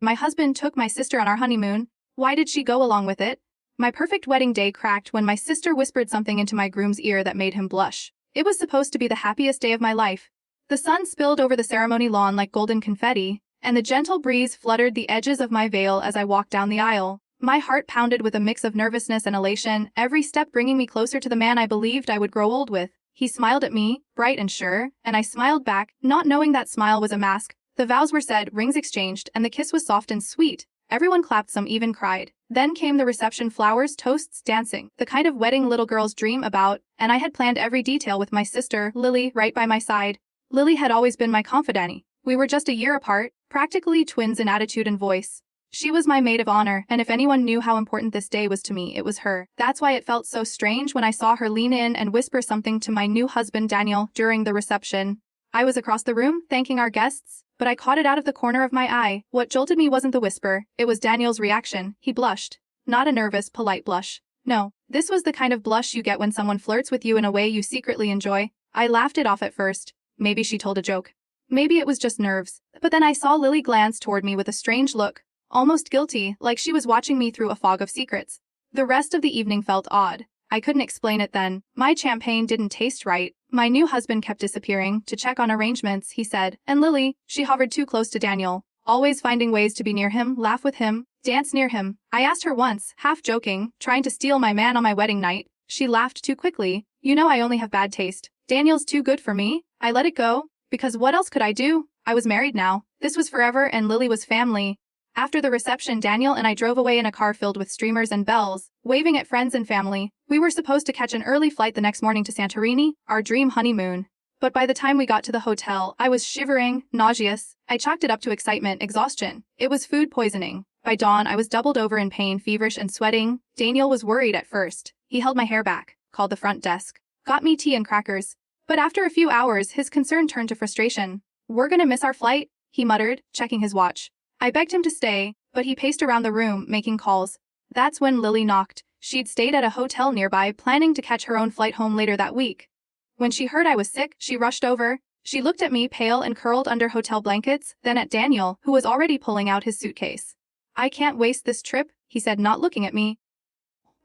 My husband took my sister on our honeymoon. Why did she go along with it? My perfect wedding day cracked when my sister whispered something into my groom's ear that made him blush. It was supposed to be the happiest day of my life. The sun spilled over the ceremony lawn like golden confetti, and the gentle breeze fluttered the edges of my veil as I walked down the aisle. My heart pounded with a mix of nervousness and elation, every step bringing me closer to the man I believed I would grow old with. He smiled at me, bright and sure, and I smiled back, not knowing that smile was a mask. The vows were said, rings exchanged, and the kiss was soft and sweet. Everyone clapped, some even cried. Then came the reception, flowers, toasts, dancing, the kind of wedding little girls dream about, and I had planned every detail with my sister, Lily, right by my side. Lily had always been my confidante. We were just a year apart, practically twins in attitude and voice. She was my maid of honor, and if anyone knew how important this day was to me, it was her. That's why it felt so strange when I saw her lean in and whisper something to my new husband Daniel during the reception. I was across the room, thanking our guests, but I caught it out of the corner of my eye. What jolted me wasn't the whisper, it was Daniel's reaction. He blushed. Not a nervous, polite blush. No, this was the kind of blush you get when someone flirts with you in a way you secretly enjoy. I laughed it off at first. Maybe she told a joke. Maybe it was just nerves. But then I saw Lily glance toward me with a strange look. Almost guilty, like she was watching me through a fog of secrets. The rest of the evening felt odd. I couldn't explain it then. My champagne didn't taste right. My new husband kept disappearing to check on arrangements, he said. And Lily, she hovered too close to Daniel, always finding ways to be near him, laugh with him, dance near him. I asked her once, half joking, trying to steal my man on my wedding night. She laughed too quickly. You know I only have bad taste. Daniel's too good for me. I let it go, because what else could I do? I was married now. This was forever and Lily was family. After the reception, Daniel and I drove away in a car filled with streamers and bells, waving at friends and family. We were supposed to catch an early flight the next morning to Santorini, our dream honeymoon. But by the time we got to the hotel, I was shivering, nauseous. I chalked it up to excitement, exhaustion. It was food poisoning. By dawn, I was doubled over in pain, feverish and sweating. Daniel was worried at first. He held my hair back, called the front desk, got me tea and crackers. But after a few hours, his concern turned to frustration. We're gonna miss our flight, he muttered, checking his watch. I begged him to stay, but he paced around the room, making calls. That's when Lily knocked. She'd stayed at a hotel nearby, planning to catch her own flight home later that week. When she heard I was sick, she rushed over. She looked at me, pale and curled under hotel blankets, then at Daniel, who was already pulling out his suitcase. I can't waste this trip, he said, not looking at me.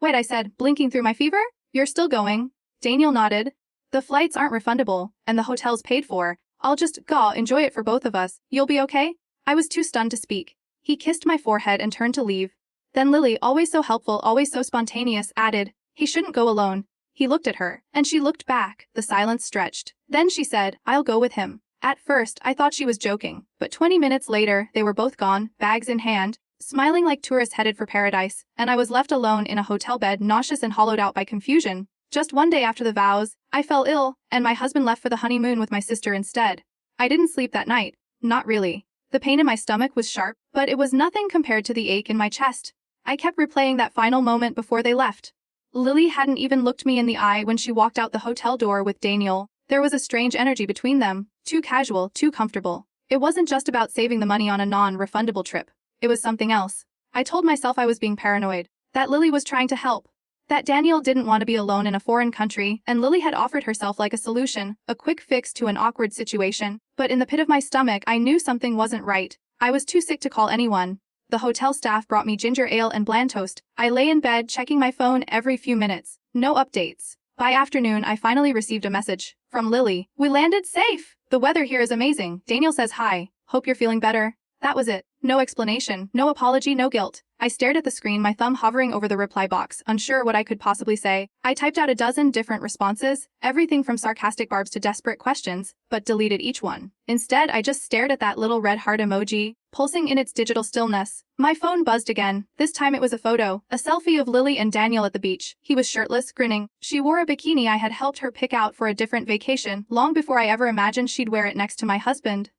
Wait, I said, blinking through my fever. You're still going? Daniel nodded. The flights aren't refundable, and the hotel's paid for. I'll just enjoy it for both of us. You'll be okay? I was too stunned to speak. He kissed my forehead and turned to leave. Then Lily, always so helpful, always so spontaneous, added, he shouldn't go alone. He looked at her, and she looked back. The silence stretched. Then she said, I'll go with him. At first, I thought she was joking, but 20 minutes later, they were both gone, bags in hand, smiling like tourists headed for paradise, and I was left alone in a hotel bed, nauseous and hollowed out by confusion. Just one day after the vows, I fell ill, and my husband left for the honeymoon with my sister instead. I didn't sleep that night. Not really. The pain in my stomach was sharp, but it was nothing compared to the ache in my chest. I kept replaying that final moment before they left. Lily hadn't even looked me in the eye when she walked out the hotel door with Daniel. There was a strange energy between them, too casual, too comfortable. It wasn't just about saving the money on a non-refundable trip. It was something else. I told myself I was being paranoid, that Lily was trying to help, that Daniel didn't want to be alone in a foreign country, and Lily had offered herself like a solution, a quick fix to an awkward situation. But in the pit of my stomach, I knew something wasn't right. I was too sick to call anyone. The hotel staff brought me ginger ale and bland toast. I lay in bed, checking my phone every few minutes. No updates. By afternoon, I finally received a message from Lily. We landed safe. The weather here is amazing. Daniel says hi. Hope you're feeling better. That was it. No explanation, no apology, no guilt. I stared at the screen, my thumb hovering over the reply box, unsure what I could possibly say. I typed out a dozen different responses, everything from sarcastic barbs to desperate questions, but deleted each one. Instead, I just stared at that little red heart emoji, pulsing in its digital stillness. My phone buzzed again. This time it was a photo, a selfie of Lily and Daniel at the beach. He was shirtless, grinning. She wore a bikini I had helped her pick out for a different vacation, long before I ever imagined she'd wear it next to my husband.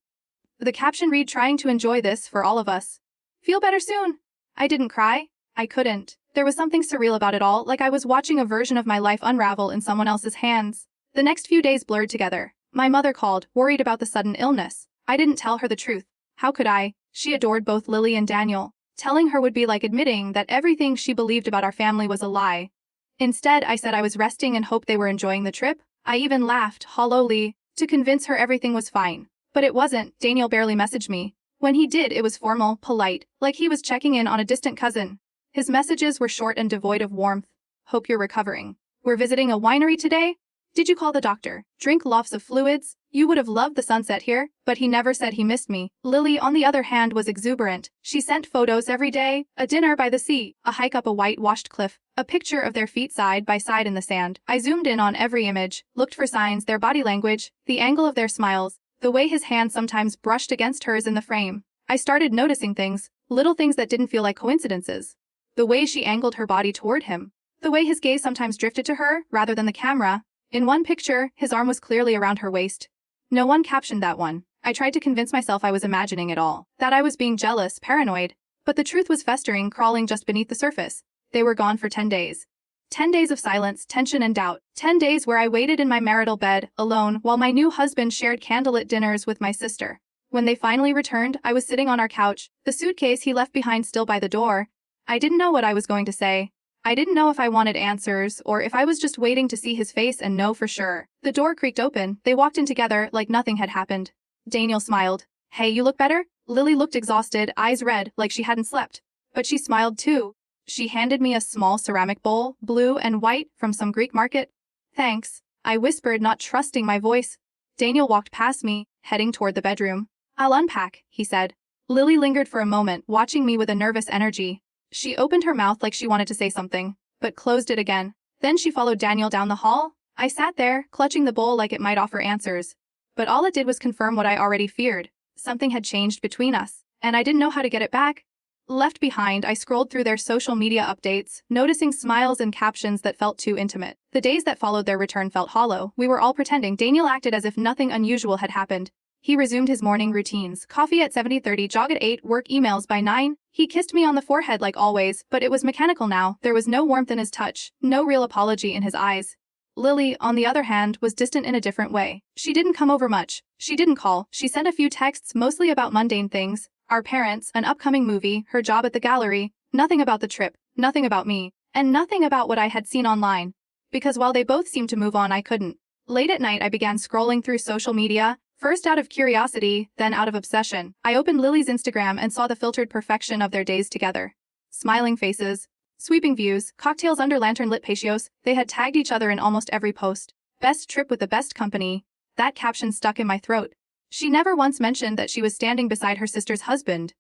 The caption read, trying to enjoy this for all of us. Feel better soon. I didn't cry. I couldn't. There was something surreal about it all, like I was watching a version of my life unravel in someone else's hands. The next few days blurred together. My mother called, worried about the sudden illness. I didn't tell her the truth. How could I? She adored both Lily and Daniel. Telling her would be like admitting that everything she believed about our family was a lie. Instead, I said I was resting and hoped they were enjoying the trip. I even laughed, hollowly, to convince her everything was fine. But it wasn't. Daniel barely messaged me. When he did, it was formal, polite, like he was checking in on a distant cousin. His messages were short and devoid of warmth. Hope you're recovering. We're visiting a winery today? Did you call the doctor? Drink lots of fluids? You would have loved the sunset here, but he never said he missed me. Lily, on the other hand, was exuberant. She sent photos every day, a dinner by the sea, a hike up a whitewashed cliff, a picture of their feet side by side in the sand. I zoomed in on every image, looked for signs, their body language, the angle of their smiles, the way his hand sometimes brushed against hers in the frame. I started noticing things, little things that didn't feel like coincidences. The way she angled her body toward him. The way his gaze sometimes drifted to her, rather than the camera. In one picture, his arm was clearly around her waist. No one captioned that one. I tried to convince myself I was imagining it all, that I was being jealous, paranoid. But the truth was festering, crawling just beneath the surface. They were gone for 10 days. 10 days of silence, tension and doubt. 10 days where I waited in my marital bed, alone, while my new husband shared candlelit dinners with my sister. When they finally returned, I was sitting on our couch, the suitcase he left behind still by the door. I didn't know what I was going to say. I didn't know if I wanted answers, or if I was just waiting to see his face and know for sure. The door creaked open. They walked in together like nothing had happened. Daniel smiled. Hey, you look better? Lily looked exhausted, eyes red, like she hadn't slept. But she smiled too. She handed me a small ceramic bowl, blue and white, from some Greek market. Thanks, I whispered, not trusting my voice. Daniel walked past me, heading toward the bedroom. I'll unpack, he said. Lily lingered for a moment, watching me with a nervous energy. She opened her mouth like she wanted to say something, but closed it again. Then she followed Daniel down the hall. I sat there, clutching the bowl like it might offer answers. But all it did was confirm what I already feared. Something had changed between us, and I didn't know how to get it back. Left behind, I scrolled through their social media updates, noticing smiles and captions that felt too intimate. The days that followed their return felt hollow. We were all pretending. Daniel acted as if nothing unusual had happened. He resumed his morning routines, coffee at 7:30, jog at 8, work emails by 9. He kissed me on the forehead like always, but it was mechanical now. There was no warmth in his touch, no real apology in his eyes. Lily, on the other hand, was distant in a different way. She didn't come over much. She didn't call. She sent a few texts, mostly about mundane things. Our parents, an upcoming movie, her job at the gallery. Nothing about the trip, nothing about me, and nothing about what I had seen online. Because while they both seemed to move on, I couldn't. Late at night, I began scrolling through social media. First out of curiosity, then out of obsession. I opened Lily's Instagram and saw the filtered perfection of their days together. Smiling faces, sweeping views, cocktails under lantern-lit patios. They had tagged each other in almost every post. Best trip with the best company. That caption stuck in my throat. She never once mentioned that she was standing beside her sister's husband.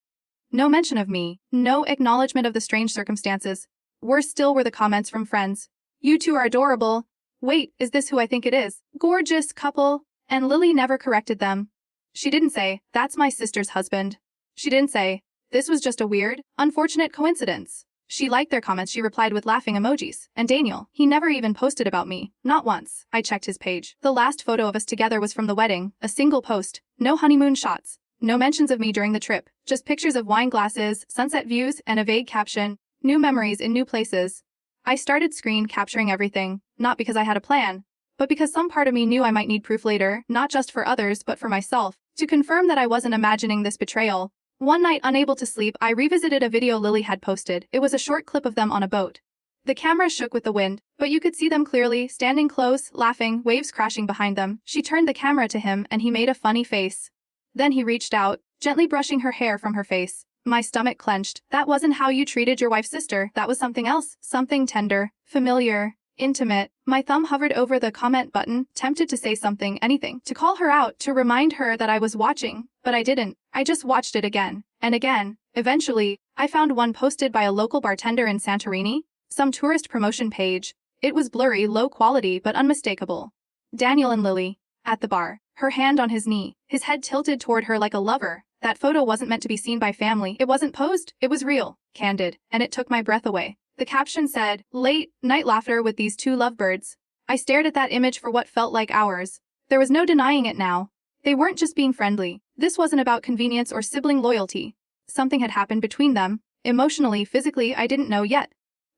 No mention of me. No acknowledgement of the strange circumstances. Worse still were the comments from friends. You two are adorable. Wait, is this who I think it is? Gorgeous couple. And Lily never corrected them. She didn't say, that's my sister's husband. She didn't say, this was just a weird, unfortunate coincidence. She liked their comments. She replied with laughing emojis. And Daniel, he never even posted about me. Not once. I checked his page. The last photo of us together was from the wedding, a single post. No honeymoon shots. No mentions of me during the trip. Just pictures of wine glasses, sunset views, and a vague caption. New memories in new places. I started screen capturing everything, not because I had a plan, but because some part of me knew I might need proof later, not just for others but for myself, to confirm that I wasn't imagining this betrayal. One night, unable to sleep, I revisited a video Lily had posted. It was a short clip of them on a boat. The camera shook with the wind, but you could see them clearly, standing close, laughing, waves crashing behind them. She turned the camera to him and he made a funny face. Then he reached out, gently brushing her hair from her face. My stomach clenched. That wasn't how you treated your wife's sister. That was something else. Something tender, familiar, intimate. My thumb hovered over the comment button, tempted to say something, anything, to call her out, to remind her that I was watching, but I didn't. I just watched it again, and again. Eventually, I found one posted by a local bartender in Santorini, some tourist promotion page. It was blurry, low quality, but unmistakable. Daniel and Lily, at the bar, her hand on his knee, his head tilted toward her like a lover. That photo wasn't meant to be seen by family. It wasn't posed. It was real, candid, and it took my breath away. The caption said, late night laughter with these two lovebirds. I stared at that image for what felt like hours. There was no denying it now. They weren't just being friendly. This wasn't about convenience or sibling loyalty. Something had happened between them. Emotionally, physically, I didn't know yet.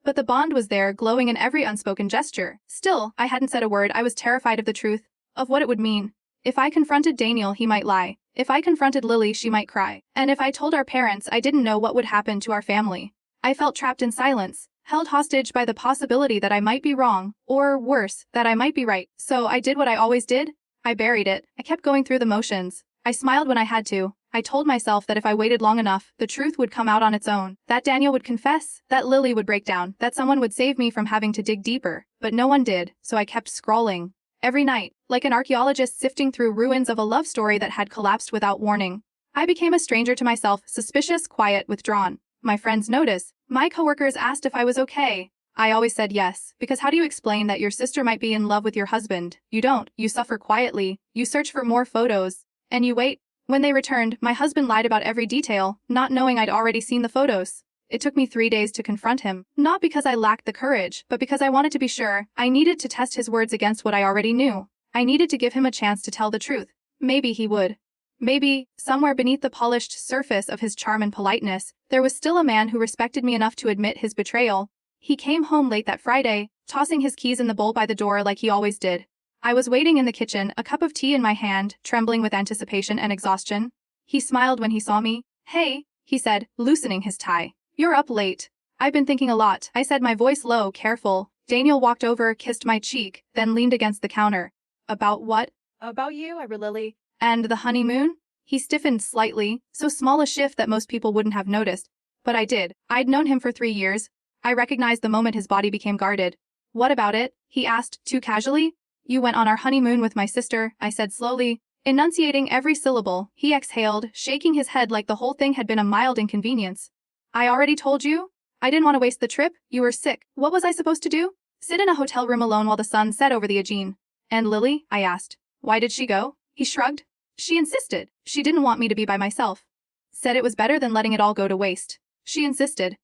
But the bond was there, glowing in every unspoken gesture. Still, I hadn't said a word. I was terrified of the truth, of what it would mean. If I confronted Daniel, he might lie. If I confronted Lily, she might cry. And if I told our parents, I didn't know what would happen to our family. I felt trapped in silence, held hostage by the possibility that I might be wrong, or worse, that I might be right. So I did what I always did. I buried it. I kept going through the motions. I smiled when I had to. I told myself that if I waited long enough, the truth would come out on its own, that Daniel would confess, that Lily would break down, that someone would save me from having to dig deeper, but no one did, so I kept scrolling. Every night, like an archaeologist sifting through ruins of a love story that had collapsed without warning. I became a stranger to myself, suspicious, quiet, withdrawn. My friends noticed. My coworkers asked if I was okay. I always said yes, because how do you explain that your sister might be in love with your husband? You don't. You suffer quietly. You search for more photos. And you wait. When they returned, my husband lied about every detail, not knowing I'd already seen the photos. It took me 3 days to confront him, not because I lacked the courage, but because I wanted to be sure. I needed to test his words against what I already knew. I needed to give him a chance to tell the truth. Maybe he would. Maybe, somewhere beneath the polished surface of his charm and politeness, there was still a man who respected me enough to admit his betrayal. He came home late that Friday, tossing his keys in the bowl by the door like he always did. I was waiting in the kitchen, a cup of tea in my hand, trembling with anticipation and exhaustion. He smiled when he saw me. "Hey," he said, loosening his tie. "You're up late." "I've been thinking a lot," I said, my voice low, careful. Daniel walked over, kissed my cheek, then leaned against the counter. "About what?" "About you, Lily." "And the honeymoon?" He stiffened slightly, so small a shift that most people wouldn't have noticed. But I did. I'd known him for 3 years. I recognized the moment his body became guarded. "What about it?" he asked, too casually. "You went on our honeymoon with my sister," I said slowly. Enunciating every syllable, he exhaled, shaking his head like the whole thing had been a mild inconvenience. "I already told you? I didn't want to waste the trip. You were sick. What was I supposed to do? Sit in a hotel room alone while the sun set over the Aegean?" "And Lily?" I asked. "Why did she go?" He shrugged. "She insisted. She didn't want me to be by myself. Said it was better than letting it all go to waste. She insisted."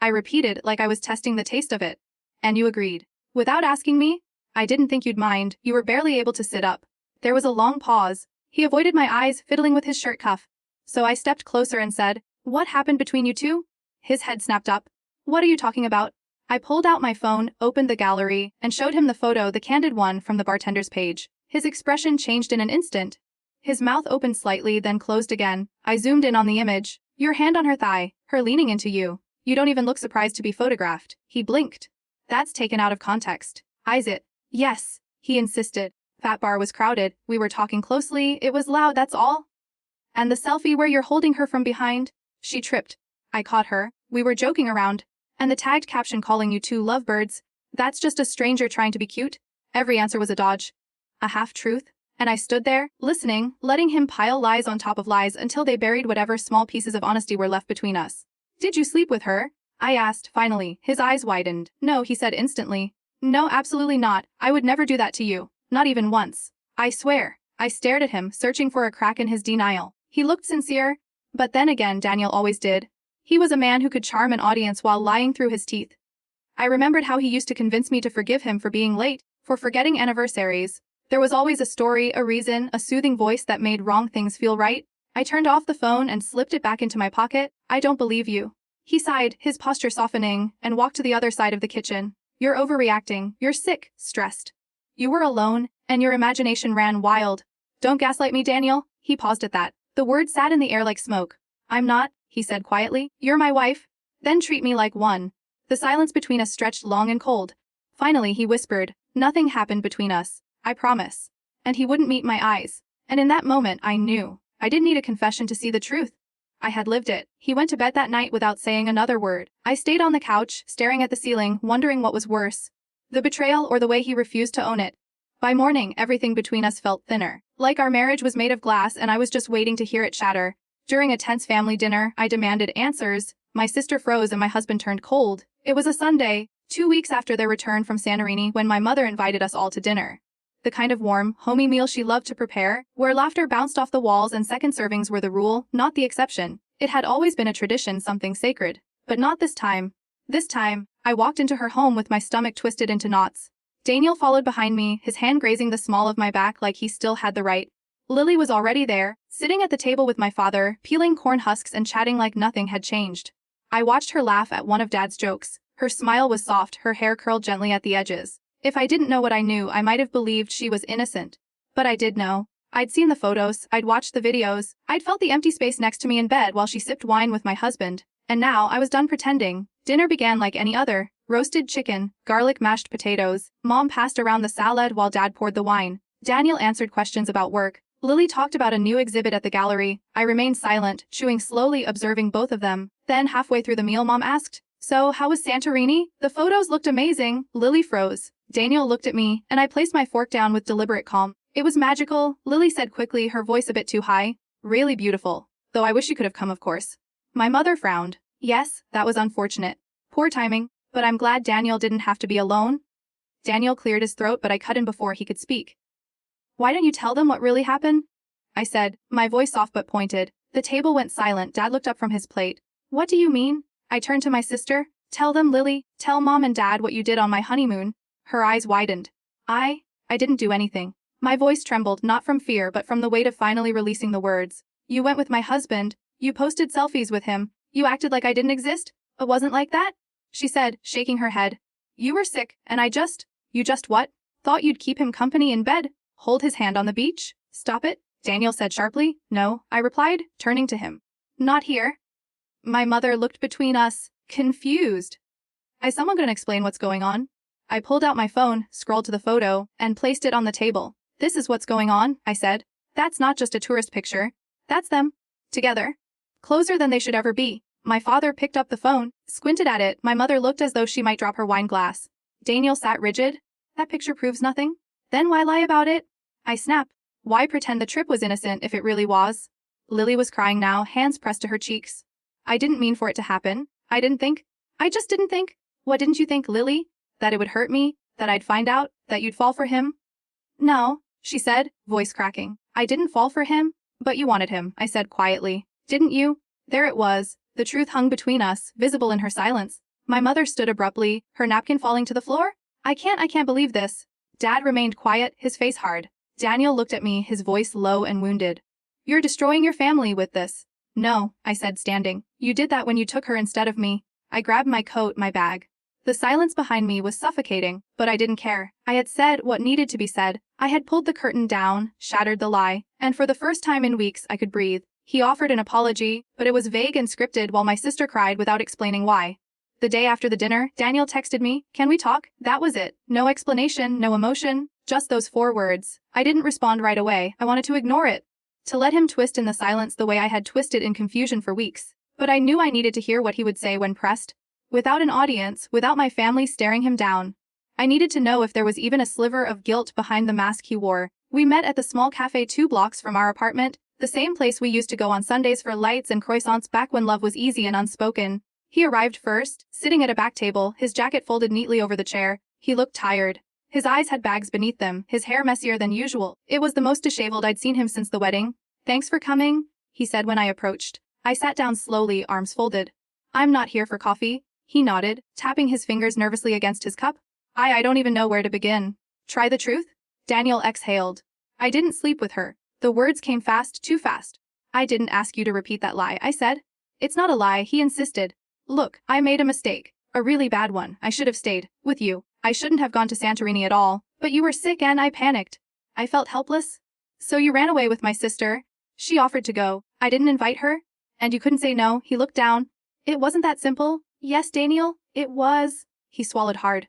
I repeated, like I was testing the taste of it. "And you agreed?" "Without asking me?" "I didn't think you'd mind. You were barely able to sit up." There was a long pause. He avoided my eyes, fiddling with his shirt cuff. So I stepped closer and said, "What happened between you two?" His head snapped up. "What are you talking about?" I pulled out my phone, opened the gallery, and showed him the photo, the candid one from the bartender's page. His expression changed in an instant. His mouth opened slightly, then closed again. I zoomed in on the image. "Your hand on her thigh, her leaning into you. You don't even look surprised to be photographed." He blinked. "That's taken out of context." "Is it?" "Yes," he insisted. Fat bar was crowded, we were talking closely, it was loud, that's all. "And the selfie where you're holding her from behind?" She tripped. I caught her. We were joking around. "And the tagged caption calling you two lovebirds? That's just a stranger trying to be cute?" Every answer was a dodge. A half-truth. And I stood there, listening, letting him pile lies on top of lies until they buried whatever small pieces of honesty were left between us. "Did you sleep with her?" I asked, finally. His eyes widened. "No," he said instantly. "No, absolutely not. I would never do that to you. Not even once. I swear." I stared at him, searching for a crack in his denial. He looked sincere. But then again, Daniel always did. He was a man who could charm an audience while lying through his teeth. I remembered how he used to convince me to forgive him for being late, for forgetting anniversaries. There was always a story, a reason, a soothing voice that made wrong things feel right. I turned off the phone and slipped it back into my pocket. "I don't believe you." He sighed, his posture softening, and walked to the other side of the kitchen. "You're overreacting. You're sick, stressed. You were alone, and your imagination ran wild. Don't gaslight me, Daniel." He paused at that. The words sat in the air like smoke. "I'm not," he said quietly. "You're my wife. Then treat me like one." The silence between us stretched long and cold. Finally, he whispered, "Nothing happened between us. I promise." And he wouldn't meet my eyes. And in that moment, I knew. I didn't need a confession to see the truth. I had lived it. He went to bed that night without saying another word. I stayed on the couch, staring at the ceiling, wondering what was worse. The betrayal or the way he refused to own it. By morning, everything between us felt thinner. Like our marriage was made of glass and I was just waiting to hear it shatter. During a tense family dinner, I demanded answers. My sister froze and my husband turned cold. It was a Sunday, 2 weeks after their return from Santorini, when my mother invited us all to dinner. The kind of warm, homey meal she loved to prepare, where laughter bounced off the walls and second servings were the rule, not the exception. It had always been a tradition, something sacred. But not this time. This time, I walked into her home with my stomach twisted into knots. Daniel followed behind me, his hand grazing the small of my back like he still had the right. Lily was already there, sitting at the table with my father, peeling corn husks and chatting like nothing had changed. I watched her laugh at one of Dad's jokes. Her smile was soft, her hair curled gently at the edges. If I didn't know what I knew, I might have believed she was innocent. But I did know. I'd seen the photos, I'd watched the videos, I'd felt the empty space next to me in bed while she sipped wine with my husband. And now I was done pretending. Dinner began like any other. Roasted chicken, garlic mashed potatoes. Mom passed around the salad while Dad poured the wine. Daniel answered questions about work. Lily talked about a new exhibit at the gallery. I remained silent, chewing slowly, observing both of them. Then, halfway through the meal, Mom asked, "So, how was Santorini?" "The photos looked amazing." Lily froze. Daniel looked at me, and I placed my fork down with deliberate calm. "It was magical," Lily said quickly, her voice a bit too high. "Really beautiful. Though I wish you could have come, of course." My mother frowned. "Yes, that was unfortunate. Poor timing. But I'm glad Daniel didn't have to be alone." Daniel cleared his throat, but I cut in before he could speak. "Why don't you tell them what really happened?" I said, my voice soft but pointed. The table went silent. Dad looked up from his plate. "What do you mean?" I turned to my sister. "Tell them, Lily. Tell Mom and Dad what you did on my honeymoon." Her eyes widened. I didn't do anything." My voice trembled, not from fear but from the weight of finally releasing the words. "You went with my husband. You posted selfies with him. You acted like I didn't exist. It wasn't like that," she said, shaking her head. "You were sick, and you just what? Thought you'd keep him company in bed? Hold his hand on the beach? Stop it," Daniel said sharply. "No," I replied, turning to him. "Not here." My mother looked between us, confused. "Is someone gonna explain what's going on?" I pulled out my phone, scrolled to the photo, and placed it on the table. "This is what's going on," I said. "That's not just a tourist picture. That's them. Together. Closer than they should ever be." My father picked up the phone, squinted at it. My mother looked as though she might drop her wine glass. Daniel sat rigid. "That picture proves nothing. Then why lie about it?" I snapped. "Why pretend the trip was innocent if it really was?" Lily was crying now, hands pressed to her cheeks. "I didn't mean for it to happen. I just didn't think." "What didn't you think, Lily? That it would hurt me? That I'd find out? That you'd fall for him?" "No," she said, voice cracking. "I didn't fall for him. But you wanted him," I said quietly. "Didn't you?" There it was. The truth hung between us, visible in her silence. My mother stood abruptly, her napkin falling to the floor. I can't believe this." Dad remained quiet, his face hard. Daniel looked at me, his voice low and wounded. "You're destroying your family with this." "No," I said, standing. "You did that when you took her instead of me." I grabbed my coat, my bag. The silence behind me was suffocating, but I didn't care. I had said what needed to be said. I had pulled the curtain down, shattered the lie, and for the first time in weeks I could breathe. He offered an apology, but it was vague and scripted while my sister cried without explaining why. The day after the dinner, Daniel texted me, "Can we talk?" That was it. No explanation, no emotion, just those 4 words. I didn't respond right away. I wanted to ignore it, to let him twist in the silence the way I had twisted in confusion for weeks. But I knew I needed to hear what he would say when pressed. Without an audience, without my family staring him down. I needed to know if there was even a sliver of guilt behind the mask he wore. We met at the small cafe 2 blocks from our apartment, the same place we used to go on Sundays for lights and croissants back when love was easy and unspoken. He arrived first, sitting at a back table, his jacket folded neatly over the chair. He looked tired. His eyes had bags beneath them, his hair messier than usual. It was the most disheveled I'd seen him since the wedding. "Thanks for coming," he said when I approached. I sat down slowly, arms folded. "I'm not here for coffee," he nodded, tapping his fingers nervously against his cup. I don't even know where to begin." "Try the truth?" Daniel exhaled. "I didn't sleep with her." The words came fast, too fast. "I didn't ask you to repeat that lie," I said. "It's not a lie," he insisted. "Look, I made a mistake. A really bad one. I should have stayed with you. I shouldn't have gone to Santorini at all. But you were sick and I panicked. I felt helpless. So you ran away with my sister. She offered to go. I didn't invite her. And you couldn't say no." He looked down. "It wasn't that simple." "Yes, Daniel, it was." He swallowed hard.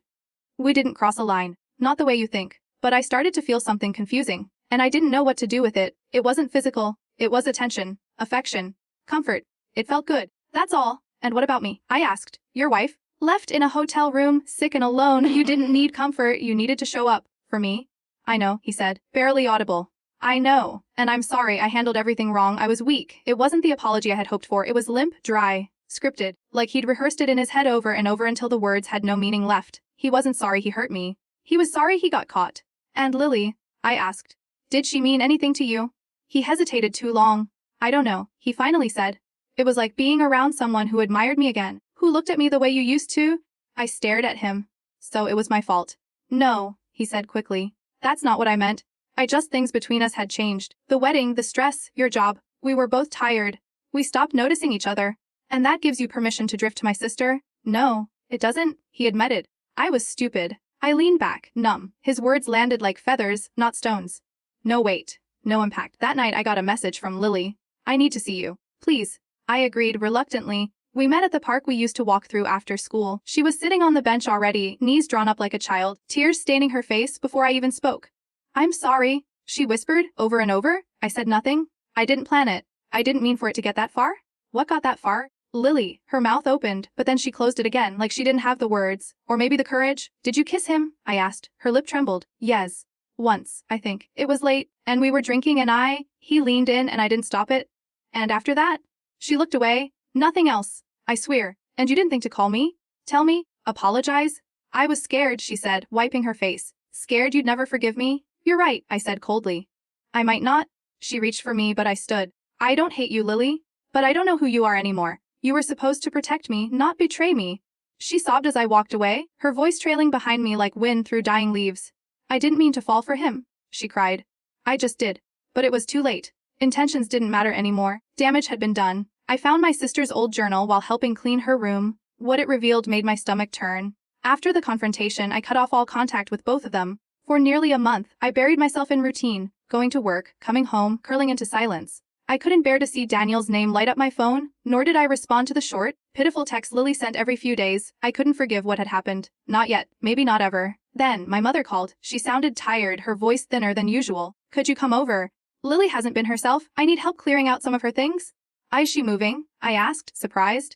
"We didn't cross a line. Not the way you think. But I started to feel something confusing. And I didn't know what to do with it. It wasn't physical. It was attention, affection, comfort. It felt good. That's all." "And what about me?" I asked. "Your wife? Left in a hotel room, sick and alone. You didn't need comfort. You needed to show up. For me." "I know," he said, barely audible. "I know. And I'm sorry. I handled everything wrong. I was weak." It wasn't the apology I had hoped for. It was limp, dry, scripted, like he'd rehearsed it in his head over and over until the words had no meaning left. He wasn't sorry he hurt me. He was sorry he got caught. "And Lily?" I asked. "Did she mean anything to you?" He hesitated too long. "I don't know," he finally said. "It was like being around someone who admired me again, who looked at me the way you used to." I stared at him. "So it was my fault." "No," he said quickly. "That's not what I meant. Things between us had changed. The wedding, the stress, your job. We were both tired. We stopped noticing each other. And that gives you permission to drift to my sister?" "No, it doesn't," he admitted. I was stupid. I leaned back, numb. His words landed like feathers, not stones. No weight. No impact. That night I got a message from Lily. "I need to see you. Please." I agreed reluctantly. We met at the park we used to walk through after school. She was sitting on the bench already, knees drawn up like a child, tears staining her face before I even spoke. "I'm sorry," she whispered, over and over. I said nothing. I didn't plan it. I didn't mean for it to get that far. What got that far? Lily. Her mouth opened, but then she closed it again like she didn't have the words, or maybe the courage. Did you kiss him? I asked. Her lip trembled. Yes. Once, I think. It was late, and we were drinking and he leaned in and I didn't stop it. And after that? She looked away. Nothing else. I swear. And you didn't think to call me? Tell me? Apologize? I was scared, she said, wiping her face. Scared you'd never forgive me? You're right, I said coldly. I might not. She reached for me, but I stood. I don't hate you, Lily. But I don't know who you are anymore. You were supposed to protect me, not betray me. She sobbed as I walked away, her voice trailing behind me like wind through dying leaves. I didn't mean to fall for him, she cried. I just did. But it was too late. Intentions didn't matter anymore. Damage had been done. I found my sister's old journal while helping clean her room. What it revealed made my stomach turn. After the confrontation, I cut off all contact with both of them. For nearly a month, I buried myself in routine, going to work, coming home, curling into silence. I couldn't bear to see Daniel's name light up my phone, nor did I respond to the short, pitiful text Lily sent every few days. I couldn't forgive what had happened. Not yet, maybe not ever. Then, my mother called. She sounded tired, her voice thinner than usual. Could you come over? Lily hasn't been herself. I need help clearing out some of her things. Is she moving? I asked, surprised.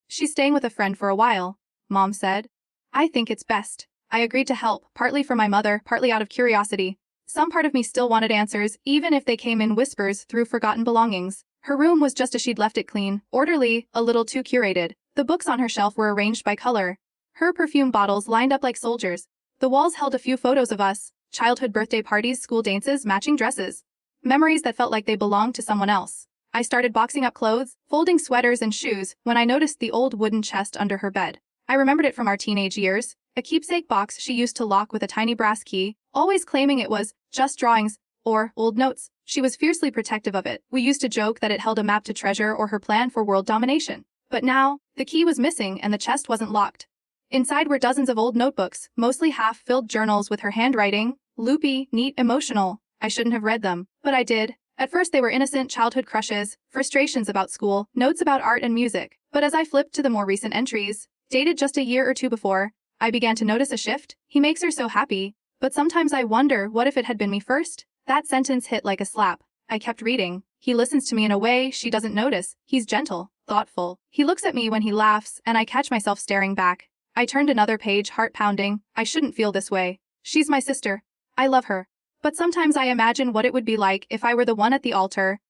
She's staying with a friend for a while, Mom said. I think it's best. I agreed to help, partly for my mother, partly out of curiosity. Some part of me still wanted answers, even if they came in whispers through forgotten belongings. Her room was just as she'd left it, clean, orderly, a little too curated. The books on her shelf were arranged by color. Her perfume bottles lined up like soldiers. The walls held a few photos of us, childhood birthday parties, school dances, matching dresses. Memories that felt like they belonged to someone else. I started boxing up clothes, folding sweaters and shoes, when I noticed the old wooden chest under her bed. I remembered it from our teenage years, a keepsake box she used to lock with a tiny brass key, always claiming it was just drawings or old notes. She was fiercely protective of it. We used to joke that it held a map to treasure or her plan for world domination. But now, the key was missing and the chest wasn't locked. Inside were dozens of old notebooks, mostly half-filled journals with her handwriting, loopy, neat, emotional. I shouldn't have read them, but I did. At first they were innocent childhood crushes, frustrations about school, notes about art and music. But as I flipped to the more recent entries, dated just a year or two before, I began to notice a shift. He makes her so happy. But sometimes I wonder, what if it had been me first? That sentence hit like a slap. I kept reading. He listens to me in a way she doesn't notice. He's gentle, thoughtful. He looks at me when he laughs, and I catch myself staring back. I turned another page, heart pounding. I shouldn't feel this way. She's my sister. I love her. But sometimes I imagine what it would be like if I were the one at the altar.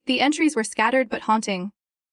The entries were scattered but haunting.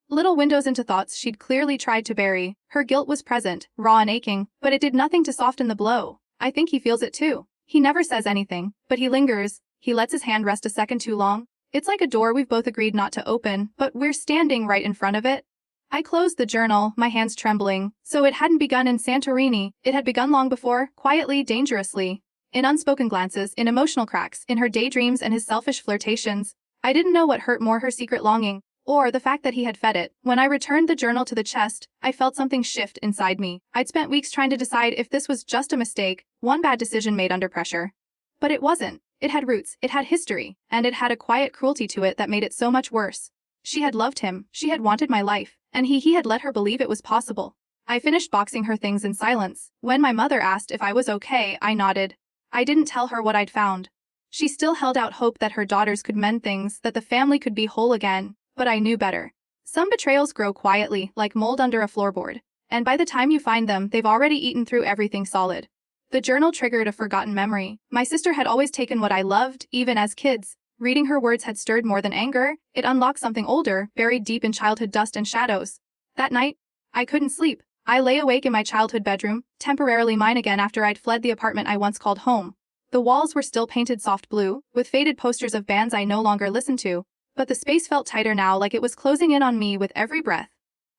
Little windows into thoughts she'd clearly tried to bury. Her guilt was present, raw and aching, but it did nothing to soften the blow. I think he feels it too. He never says anything, but he lingers. He lets his hand rest a second too long. It's like a door we've both agreed not to open, but we're standing right in front of it. I closed the journal, my hands trembling. So it hadn't begun in Santorini. It had begun long before, quietly, dangerously. In unspoken glances, in emotional cracks, in her daydreams and his selfish flirtations. I didn't know what hurt more, her secret longing, or the fact that he had fed it. When I returned the journal to the chest, I felt something shift inside me. I'd spent weeks trying to decide if this was just a mistake, one bad decision made under pressure. But it wasn't. It had roots, it had history, and it had a quiet cruelty to it that made it so much worse. She had loved him, she had wanted my life, and he had let her believe it was possible. I finished boxing her things in silence. When my mother asked if I was okay, I nodded. I didn't tell her what I'd found. She still held out hope that her daughters could mend things, that the family could be whole again. But I knew better. Some betrayals grow quietly, like mold under a floorboard. And by the time you find them, they've already eaten through everything solid. The journal triggered a forgotten memory. My sister had always taken what I loved, even as kids. Reading her words had stirred more than anger. It unlocked something older, buried deep in childhood dust and shadows. That night, I couldn't sleep. I lay awake in my childhood bedroom, temporarily mine again after I'd fled the apartment I once called home. The walls were still painted soft blue, with faded posters of bands I no longer listened to. But the space felt tighter now, like it was closing in on me with every breath.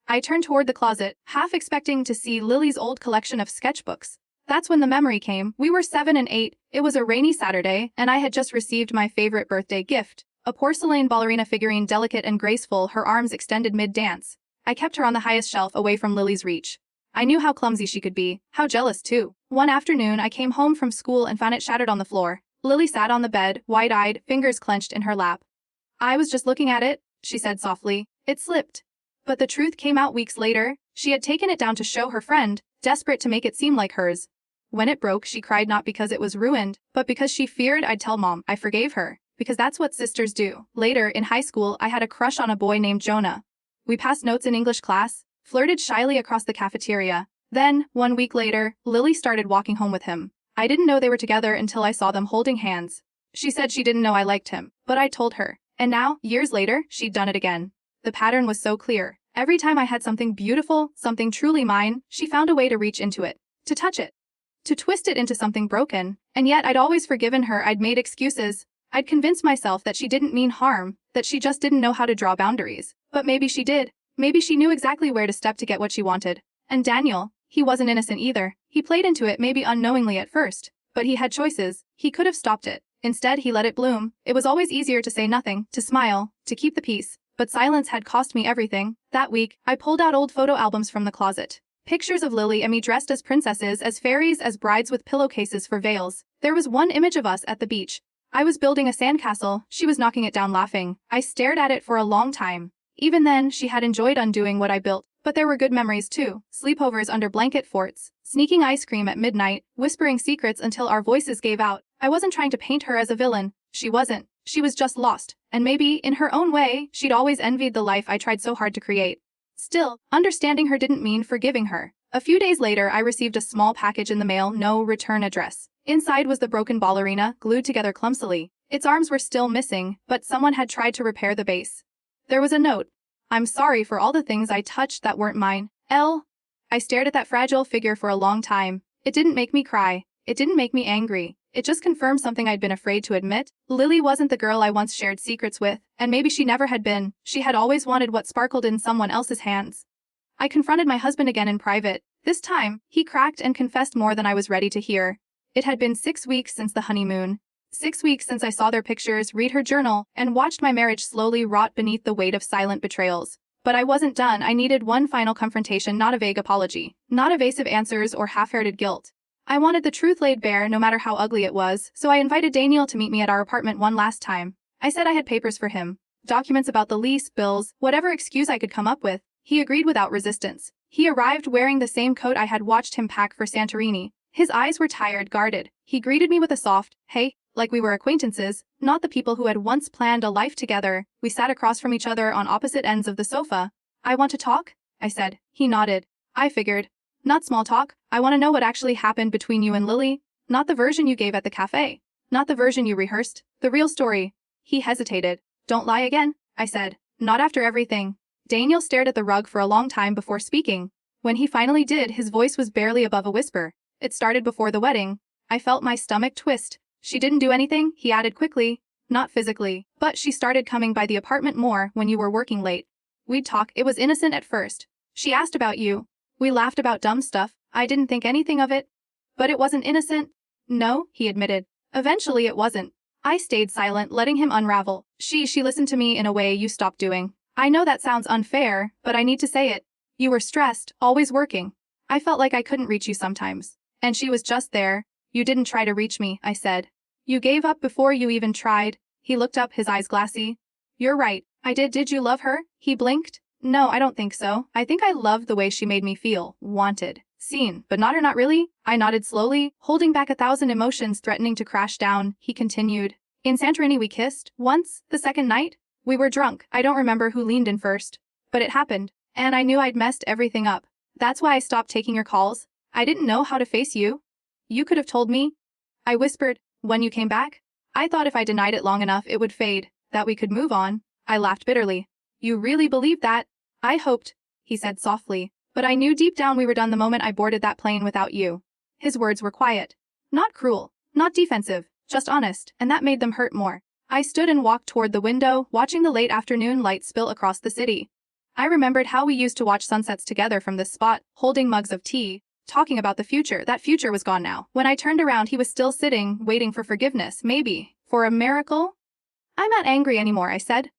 I turned toward the closet, half expecting to see Lily's old collection of sketchbooks. That's when the memory came. We were 7 and 8, it was a rainy Saturday, and I had just received my favorite birthday gift. A porcelain ballerina figurine, delicate and graceful, her arms extended mid-dance. I kept her on the highest shelf, away from Lily's reach. I knew how clumsy she could be, how jealous too. One afternoon I came home from school and found it shattered on the floor. Lily sat on the bed, wide-eyed, fingers clenched in her lap. I was just looking at it, she said softly. It slipped. But the truth came out weeks later. She had taken it down to show her friend, desperate to make it seem like hers. When it broke, she cried not because it was ruined, but because she feared I'd tell Mom. I forgave her. because that's what sisters do. Later, in high school, I had a crush on a boy named Jonah. We passed notes in English class, flirted shyly across the cafeteria. Then, 1 week later, Lily started walking home with him. I didn't know they were together until I saw them holding hands. She said she didn't know I liked him, but I told her. And now, years later, she'd done it again. The pattern was so clear. Every time I had something beautiful, something truly mine, she found a way to reach into it, to touch it, to twist it into something broken. And yet I'd always forgiven her. I'd made excuses. I'd convinced myself that she didn't mean harm, that she just didn't know how to draw boundaries. But maybe she did. Maybe she knew exactly where to step to get what she wanted. And Daniel, he wasn't innocent either. He played into it, maybe unknowingly at first. But he had choices. He could have stopped it. Instead, he let it bloom. It was always easier to say nothing, to smile, to keep the peace. But silence had cost me everything. That week, I pulled out old photo albums from the closet. Pictures of Lily and me dressed as princesses, as fairies, as brides with pillowcases for veils. There was one image of us at the beach. I was building a sandcastle. She was knocking it down laughing. I stared at it for a long time. Even then, she had enjoyed undoing what I built. But there were good memories too. Sleepovers under blanket forts, sneaking ice cream at midnight, whispering secrets until our voices gave out. I wasn't trying to paint her as a villain. She wasn't. She was just lost. And maybe, in her own way, she'd always envied the life I tried so hard to create. Still, understanding her didn't mean forgiving her. A few days later, I received a small package in the mail, no return address. Inside was the broken ballerina, glued together clumsily. Its arms were still missing, but someone had tried to repair the base. There was a note. I'm sorry for all the things I touched that weren't mine. L. I stared at that fragile figure for a long time. It didn't make me cry. It didn't make me angry. It just confirmed something I'd been afraid to admit. Lily wasn't the girl I once shared secrets with, and maybe she never had been. She had always wanted what sparkled in someone else's hands. I confronted my husband again in private. This time, he cracked and confessed more than I was ready to hear. It had been 6 weeks since the honeymoon. 6 weeks since I saw their pictures, read her journal, and watched my marriage slowly rot beneath the weight of silent betrayals. But I wasn't done. I needed one final confrontation, not a vague apology, not evasive answers or half-hearted guilt. I wanted the truth laid bare, no matter how ugly it was, so I invited Daniel to meet me at our apartment one last time. I said I had papers for him, documents about the lease, bills, whatever excuse I could come up with. He agreed without resistance. He arrived wearing the same coat I had watched him pack for Santorini. His eyes were tired, guarded. He greeted me with a soft, hey, like we were acquaintances, not the people who had once planned a life together. We sat across from each other on opposite ends of the sofa. I want to talk? I said. He nodded. I figured. Not small talk. I want to know what actually happened between you and Lily. Not the version you gave at the cafe. Not the version you rehearsed. The real story. He hesitated. Don't lie again, I said. Not after everything. Daniel stared at the rug for a long time before speaking. When he finally did, his voice was barely above a whisper. It started before the wedding. I felt my stomach twist. She didn't do anything, he added quickly. Not physically. But she started coming by the apartment more when you were working late. We'd talk. It was innocent at first. She asked about you. We laughed about dumb stuff. I didn't think anything of it. But it wasn't innocent. No, he admitted. Eventually it wasn't. I stayed silent, letting him unravel. She listened to me in a way you stopped doing. I know that sounds unfair, but I need to say it. You were stressed, always working. I felt like I couldn't reach you sometimes. And she was just there. You didn't try to reach me, I said. You gave up before you even tried. He looked up, his eyes glassy. You're right. I did. Did you love her? He blinked. No, I don't think so. I think I loved the way she made me feel. Wanted. Seen. But not her, not really. I nodded slowly, holding back 1,000 emotions threatening to crash down. He continued. In Santorini we kissed. Once. The second night. We were drunk. I don't remember who leaned in first. But it happened. And I knew I'd messed everything up. That's why I stopped taking your calls. I didn't know how to face you. You could have told me. I whispered. When you came back? I thought if I denied it long enough it would fade. That we could move on. I laughed bitterly. You really believed that? I hoped, he said softly. But I knew deep down we were done the moment I boarded that plane without you. His words were quiet. Not cruel. Not defensive. Just honest, and that made them hurt more. I stood and walked toward the window, watching the late afternoon light spill across the city. I remembered how we used to watch sunsets together from this spot, holding mugs of tea, talking about the future. That future was gone now. When I turned around he was still sitting, waiting for forgiveness, maybe. For a miracle? I'm not angry anymore, I said.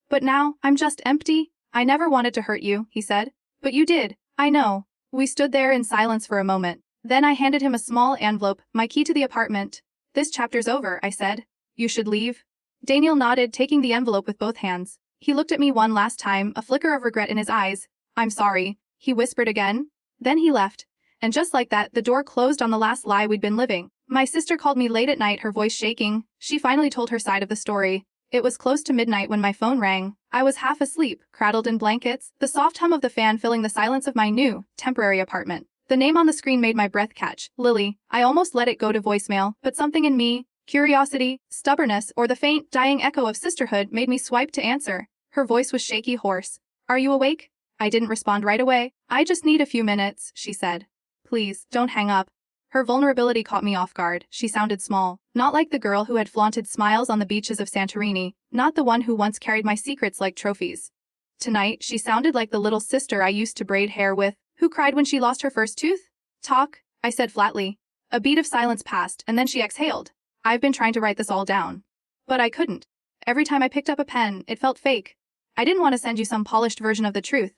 But now, I'm just empty. I never wanted to hurt you, he said. But you did. I know. We stood there in silence for a moment. Then I handed him a small envelope, my key to the apartment. This chapter's over, I said. You should leave. Daniel nodded, taking the envelope with both hands. He looked at me one last time, a flicker of regret in his eyes. I'm sorry, he whispered again. Then he left. And just like that, the door closed on the last lie we'd been living. My sister called me late at night, her voice shaking. She finally told her side of the story. It was close to midnight when my phone rang. I was half asleep, cradled in blankets, the soft hum of the fan filling the silence of my new, temporary apartment. The name on the screen made my breath catch. Lily. I almost let it go to voicemail, but something in me, curiosity, stubbornness, or the faint, dying echo of sisterhood made me swipe to answer. Her voice was shaky, hoarse. Are you awake? I didn't respond right away. I just need a few minutes, she said. Please, don't hang up. Her vulnerability caught me off guard. She sounded small. Not like the girl who had flaunted smiles on the beaches of Santorini. Not the one who once carried my secrets like trophies. Tonight, she sounded like the little sister I used to braid hair with, who cried when she lost her first tooth. Talk, I said flatly. A beat of silence passed, and then she exhaled. I've been trying to write this all down. But I couldn't. Every time I picked up a pen, it felt fake. I didn't want to send you some polished version of the truth.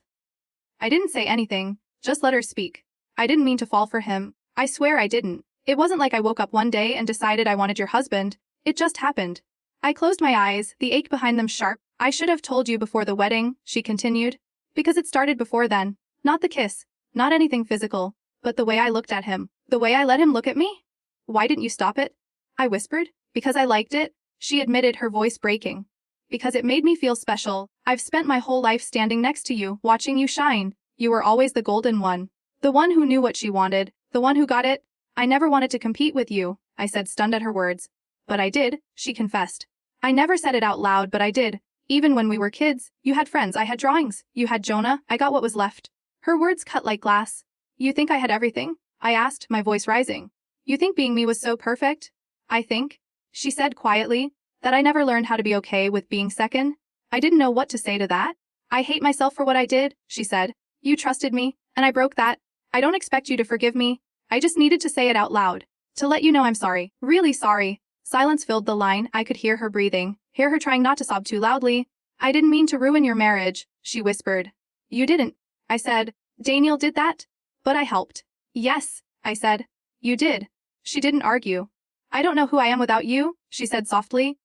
I didn't say anything, just let her speak. I didn't mean to fall for him. I swear I didn't. It wasn't like I woke up one day and decided I wanted your husband. It just happened. I closed my eyes, the ache behind them sharp. I should have told you before the wedding, she continued. Because it started before then. Not the kiss. Not anything physical. But the way I looked at him. The way I let him look at me. Why didn't you stop it? I whispered. Because I liked it, she admitted, her voice breaking. Because it made me feel special. I've spent my whole life standing next to you, watching you shine. You were always the golden one. The one who knew what she wanted. The one who got it. I never wanted to compete with you, I said, stunned at her words. But I did, she confessed. I never said it out loud, but I did. Even when we were kids, you had friends, I had drawings. You had Jonah, I got what was left. Her words cut like glass. You think I had everything? I asked, my voice rising. You think being me was so perfect? I think, she said quietly, that I never learned how to be okay with being second. I didn't know what to say to that. I hate myself for what I did, she said. You trusted me, and I broke that. I don't expect you to forgive me. I just needed to say it out loud. To let you know I'm sorry. Really sorry. Silence filled the line. I could hear her breathing, hear her trying not to sob too loudly. I didn't mean to ruin your marriage, she whispered. You didn't, I said. Daniel did that? But I helped. Yes, I said. You did. She didn't argue. I don't know who I am without you, she said softly.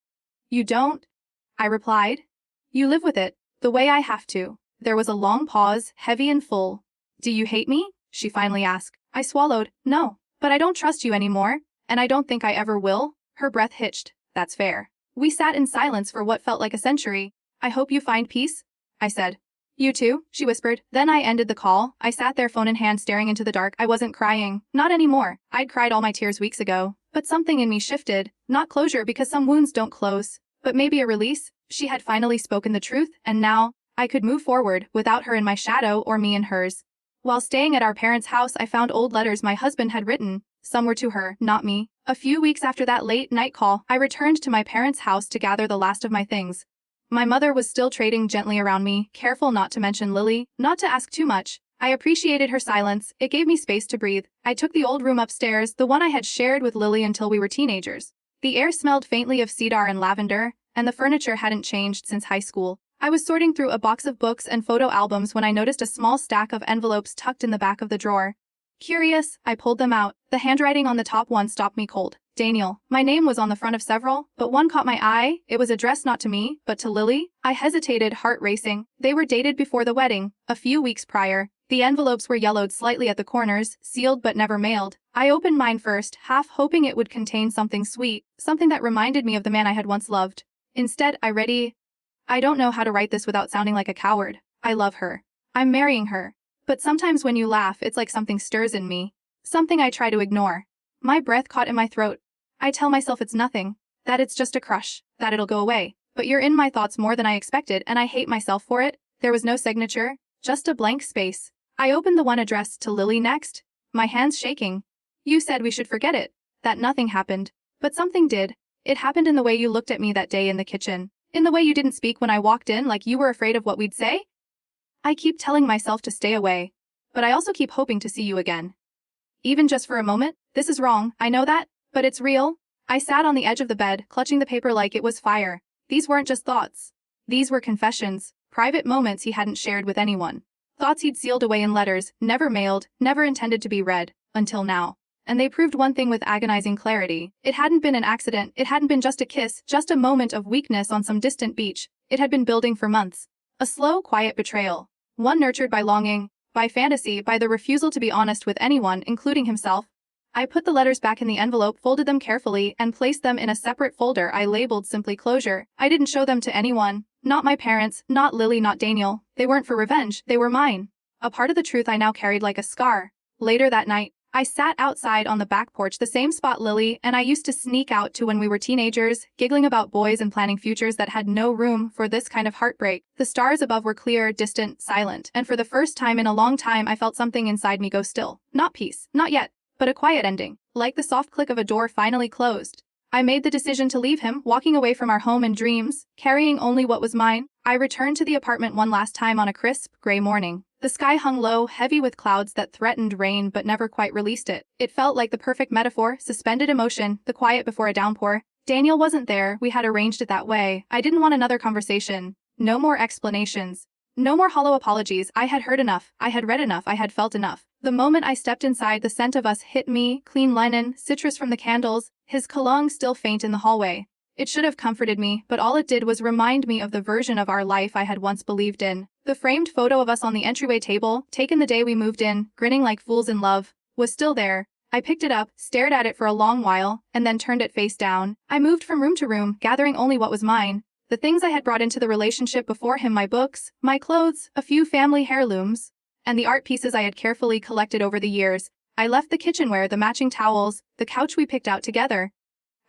You don't? I replied. You live with it, the way I have to. There was a long pause, heavy and full. Do you hate me? She finally asked. I swallowed. No, but I don't trust you anymore, and I don't think I ever will. Her breath hitched. That's fair. We sat in silence for what felt like a century. I hope you find peace, I said. You too, she whispered. Then I ended the call. I sat there, phone in hand, staring into the dark. I wasn't crying. Not anymore. I'd cried all my tears weeks ago. But something in me shifted. Not closure, because some wounds don't close, but maybe a release. She had finally spoken the truth, and now I could move forward without her in my shadow or me in hers. While staying at our parents' house, I found old letters my husband had written. Some were to her, not me. A few weeks after that late night call, I returned to my parents' house to gather the last of my things. My mother was still trading gently around me, careful not to mention Lily, not to ask too much. I appreciated her silence. It gave me space to breathe. I took the old room upstairs, the one I had shared with Lily until we were teenagers. The air smelled faintly of cedar and lavender, and the furniture hadn't changed since high school. I was sorting through a box of books and photo albums when I noticed a small stack of envelopes tucked in the back of the drawer. Curious, I pulled them out. The handwriting on the top one stopped me cold. Daniel. My name was on the front of several, but one caught my eye. It was addressed not to me, but to Lily. I hesitated, heart racing. They were dated before the wedding, a few weeks prior. The envelopes were yellowed slightly at the corners, sealed but never mailed. I opened mine first, half hoping it would contain something sweet, something that reminded me of the man I had once loved. Instead, I read, I don't know how to write this without sounding like a coward. I love her. I'm marrying her. But sometimes when you laugh, it's like something stirs in me. Something I try to ignore. My breath caught in my throat. I tell myself it's nothing, that it's just a crush, that it'll go away. But you're in my thoughts more than I expected, and I hate myself for it. There was no signature, just a blank space. I opened the one addressed to Lily next, my hands shaking. You said we should forget it, that nothing happened. But something did. It happened in the way you looked at me that day in the kitchen. In the way you didn't speak when I walked in, like you were afraid of what we'd say. I keep telling myself to stay away, but I also keep hoping to see you again. Even just for a moment. This is wrong, I know that, but it's real. I sat on the edge of the bed, clutching the paper like it was fire. These weren't just thoughts. These were confessions, private moments he hadn't shared with anyone. Thoughts he'd sealed away in letters, never mailed, never intended to be read, until now. And they proved one thing with agonizing clarity. It hadn't been an accident, it hadn't been just a kiss, just a moment of weakness on some distant beach. It had been building for months. A slow, quiet betrayal. One nurtured by longing, by fantasy, by the refusal to be honest with anyone, including himself. I put the letters back in the envelope, folded them carefully, and placed them in a separate folder I labeled simply closure. I didn't show them to anyone. Not my parents, not Lily, not Daniel. They weren't for revenge, they were mine. A part of the truth I now carried like a scar. Later that night, I sat outside on the back porch, the same spot Lily and I used to sneak out to when we were teenagers, giggling about boys and planning futures that had no room for this kind of heartbreak. The stars above were clear, distant, silent, and for the first time in a long time I felt something inside me go still. Not peace, not yet, but a quiet ending, like the soft click of a door finally closed. I made the decision to leave him, walking away from our home and dreams, carrying only what was mine. I returned to the apartment one last time on a crisp, gray morning. The sky hung low, heavy with clouds that threatened rain but never quite released it. It felt like the perfect metaphor, suspended emotion, the quiet before a downpour. Daniel wasn't there, we had arranged it that way. I didn't want another conversation. No more explanations. No more hollow apologies. I had heard enough. I had read enough. I had felt enough. The moment I stepped inside, the scent of us hit me, clean linen, citrus from the candles, his cologne still faint in the hallway. It should have comforted me, but all it did was remind me of the version of our life I had once believed in. The framed photo of us on the entryway table, taken the day we moved in, grinning like fools in love, was still there. I picked it up, stared at it for a long while, and then turned it face down. I moved from room to room, gathering only what was mine. The things I had brought into the relationship before him, my books, my clothes, a few family heirlooms, and the art pieces I had carefully collected over the years. I left the kitchenware, the matching towels, the couch we picked out together.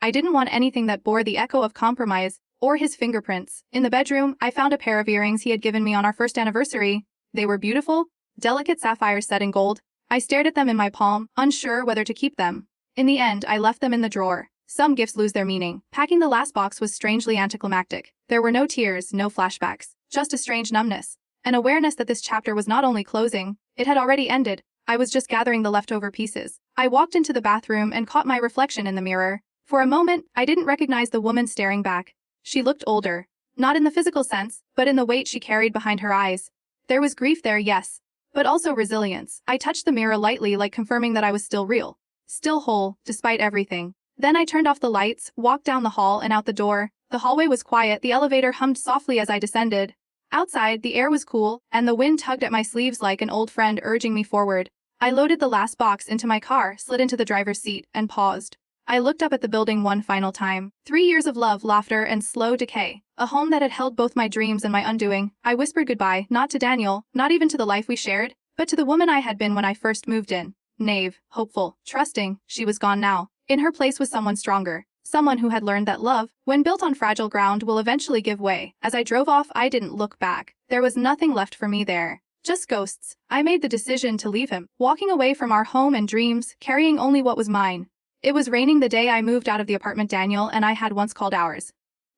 I didn't want anything that bore the echo of compromise, or his fingerprints. In the bedroom, I found a pair of earrings he had given me on our first anniversary. They were beautiful, delicate sapphires set in gold. I stared at them in my palm, unsure whether to keep them. In the end, I left them in the drawer. Some gifts lose their meaning. Packing the last box was strangely anticlimactic. There were no tears, no flashbacks, just a strange numbness. An awareness that this chapter was not only closing, it had already ended. I was just gathering the leftover pieces. I walked into the bathroom and caught my reflection in the mirror. For a moment, I didn't recognize the woman staring back. She looked older. Not in the physical sense, but in the weight she carried behind her eyes. There was grief there, yes, but also resilience. I touched the mirror lightly, like confirming that I was still real. Still whole, despite everything. Then I turned off the lights, walked down the hall and out the door. The hallway was quiet, the elevator hummed softly as I descended. Outside, the air was cool, and the wind tugged at my sleeves like an old friend urging me forward. I loaded the last box into my car, slid into the driver's seat, and paused. I looked up at the building one final time. 3 years of love, laughter, and slow decay. A home that had held both my dreams and my undoing. I whispered goodbye, not to Daniel, not even to the life we shared, but to the woman I had been when I first moved in. Naive, hopeful, trusting, she was gone now. In her place was someone stronger. Someone who had learned that love, when built on fragile ground, will eventually give way. As I drove off, I didn't look back. There was nothing left for me there. Just ghosts. I made the decision to leave him, walking away from our home and dreams, carrying only what was mine. It was raining the day I moved out of the apartment Daniel and I had once called ours.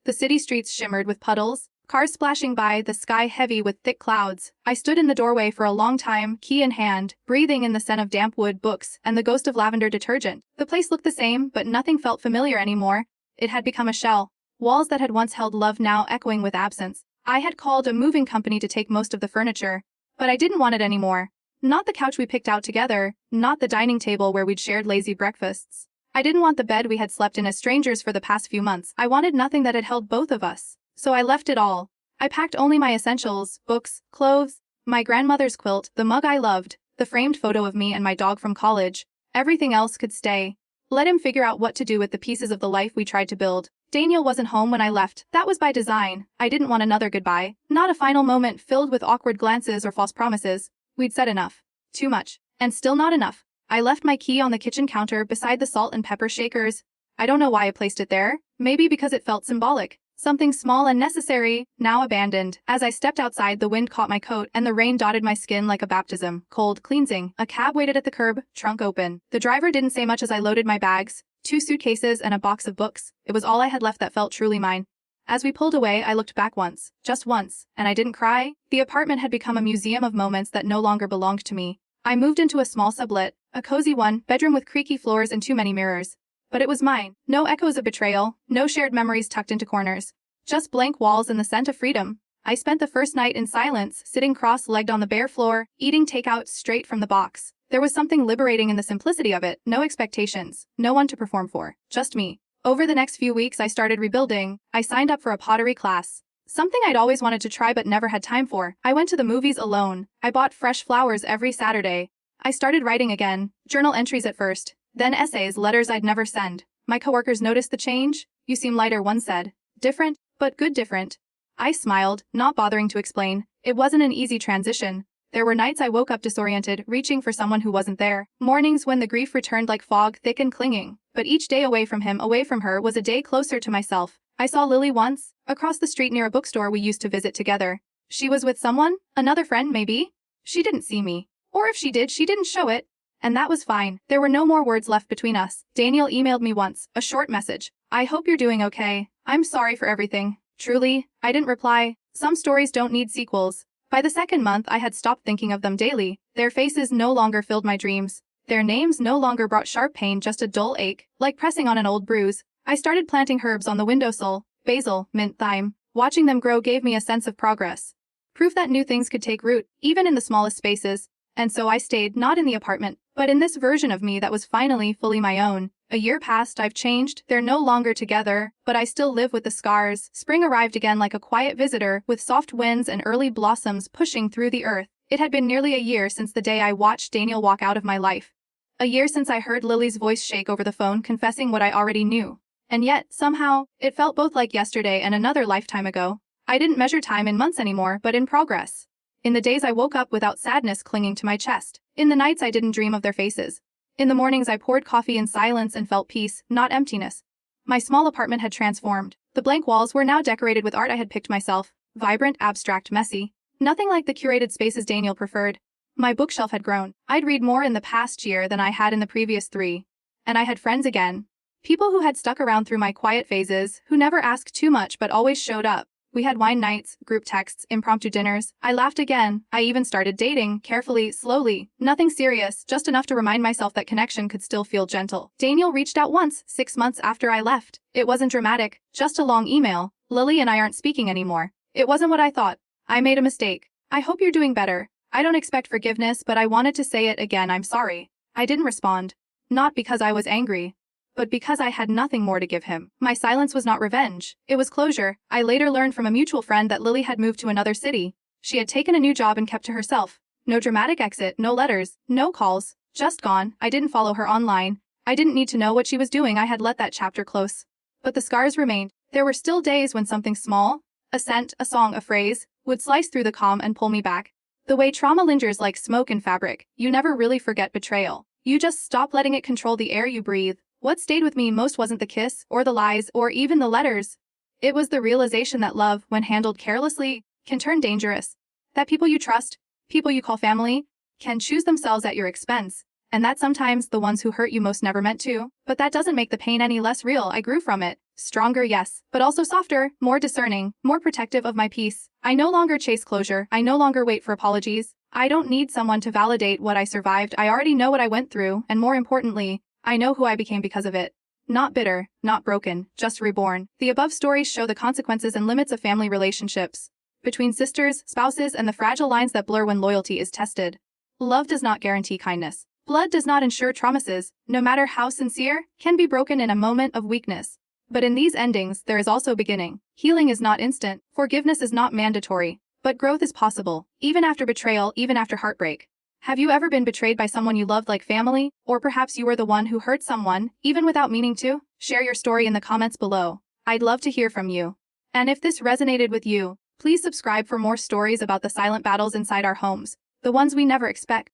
The city streets shimmered with puddles, cars splashing by, the sky heavy with thick clouds. I stood in the doorway for a long time, key in hand, breathing in the scent of damp wood, books, and the ghost of lavender detergent. The place looked the same, but nothing felt familiar anymore. It had become a shell. Walls that had once held love now echoing with absence. I had called a moving company to take most of the furniture, but I didn't want it anymore. Not the couch we picked out together, not the dining table where we'd shared lazy breakfasts. I didn't want the bed we had slept in as strangers for the past few months. I wanted nothing that had held both of us. So I left it all. I packed only my essentials, books, clothes, my grandmother's quilt, the mug I loved, the framed photo of me and my dog from college. Everything else could stay. Let him figure out what to do with the pieces of the life we tried to build. Daniel wasn't home when I left. That was by design. I didn't want another goodbye. Not a final moment filled with awkward glances or false promises. We'd said enough. Too much. And still not enough. I left my key on the kitchen counter beside the salt and pepper shakers. I don't know why I placed it there. Maybe because it felt symbolic. Something small and necessary, now abandoned. As I stepped outside, the wind caught my coat and the rain dotted my skin like a baptism. Cold, cleansing. A cab waited at the curb, trunk open. The driver didn't say much as I loaded my bags, 2 suitcases and a box of books. It was all I had left that felt truly mine. As we pulled away, I looked back once, just once, and I didn't cry. The apartment had become a museum of moments that no longer belonged to me. I moved into a small sublet, a cozy one-bedroom with creaky floors and too many mirrors. But it was mine. No echoes of betrayal, no shared memories tucked into corners. Just blank walls and the scent of freedom. I spent the first night in silence, sitting cross-legged on the bare floor, eating takeout straight from the box. There was something liberating in the simplicity of it. No expectations, no one to perform for, just me. Over the next few weeks I started rebuilding. I signed up for a pottery class. Something I'd always wanted to try but never had time for. I went to the movies alone. I bought fresh flowers every Saturday. I started writing again. Journal entries at first, Then essays, letters I'd never send. My coworkers noticed the change. "You seem lighter," one said. "Different, but good different." I smiled, not bothering to explain. It wasn't an easy transition. There were nights I woke up disoriented, reaching for someone who wasn't there. Mornings when the grief returned like fog, thick and clinging. But each day away from him, away from her, was a day closer to myself. I saw Lily once, across the street near a bookstore we used to visit together. She was with someone? Another friend, maybe? She didn't see me. Or if she did, she didn't show it. And that was fine. There were no more words left between us. Daniel emailed me once, a short message. "I hope you're doing okay. I'm sorry for everything." Truly, I didn't reply. Some stories don't need sequels. By the second month, I had stopped thinking of them daily. Their faces no longer filled my dreams. Their names no longer brought sharp pain, just a dull ache, like pressing on an old bruise. I started planting herbs on the windowsill. Basil, mint, thyme. Watching them grow gave me a sense of progress. Proof that new things could take root, even in the smallest spaces. And so I stayed, not in the apartment, but in this version of me that was finally fully my own. A year passed, I've changed, they're no longer together, but I still live with the scars. Spring arrived again like a quiet visitor, with soft winds and early blossoms pushing through the earth. It had been nearly a year since the day I watched Daniel walk out of my life. A year since I heard Lily's voice shake over the phone, confessing what I already knew. And yet, somehow, it felt both like yesterday and another lifetime ago. I didn't measure time in months anymore, but in progress. In the days I woke up without sadness clinging to my chest. In the nights I didn't dream of their faces. In the mornings I poured coffee in silence and felt peace, not emptiness. My small apartment had transformed. The blank walls were now decorated with art I had picked myself. Vibrant, abstract, messy. Nothing like the curated spaces Daniel preferred. My bookshelf had grown. I'd read more in the past year than I had in the previous 3. And I had friends again. People who had stuck around through my quiet phases, who never asked too much but always showed up. We had wine nights, group texts, impromptu dinners. I laughed again. I even started dating, carefully, slowly. Nothing serious, just enough to remind myself that connection could still feel gentle. Daniel reached out once, 6 months after I left. It wasn't dramatic, just a long email. "Lily and I aren't speaking anymore." It wasn't what I thought. "I made a mistake. I hope you're doing better. I don't expect forgiveness, but I wanted to say it again, I'm sorry." I didn't respond. Not because I was angry, but because I had nothing more to give him. My silence was not revenge. It was closure. I later learned from a mutual friend that Lily had moved to another city. She had taken a new job and kept to herself. No dramatic exit, no letters, no calls. Just gone. I didn't follow her online. I didn't need to know what she was doing. I had let that chapter close. But the scars remained. There were still days when something small, a scent, a song, a phrase, would slice through the calm and pull me back. The way trauma lingers like smoke in fabric, you never really forget betrayal. You just stop letting it control the air you breathe. What stayed with me most wasn't the kiss, or the lies, or even the letters. It was the realization that love, when handled carelessly, can turn dangerous. That people you trust, people you call family, can choose themselves at your expense. And that sometimes the ones who hurt you most never meant to. But that doesn't make the pain any less real. I grew from it. Stronger, yes, but also softer, more discerning, more protective of my peace. I no longer chase closure. I no longer wait for apologies. I don't need someone to validate what I survived. I already know what I went through, and more importantly, I know who I became because of it. Not bitter, not broken, just reborn. The above stories show the consequences and limits of family relationships. Between sisters, spouses, and the fragile lines that blur when loyalty is tested. Love does not guarantee kindness. Blood does not ensure promises, no matter how sincere, can be broken in a moment of weakness. But in these endings, there is also beginning. Healing is not instant, forgiveness is not mandatory, but growth is possible, even after betrayal, even after heartbreak. Have you ever been betrayed by someone you loved like family? Or perhaps you were the one who hurt someone, even without meaning to? Share your story in the comments below. I'd love to hear from you. And if this resonated with you, please subscribe for more stories about the silent battles inside our homes, the ones we never expect.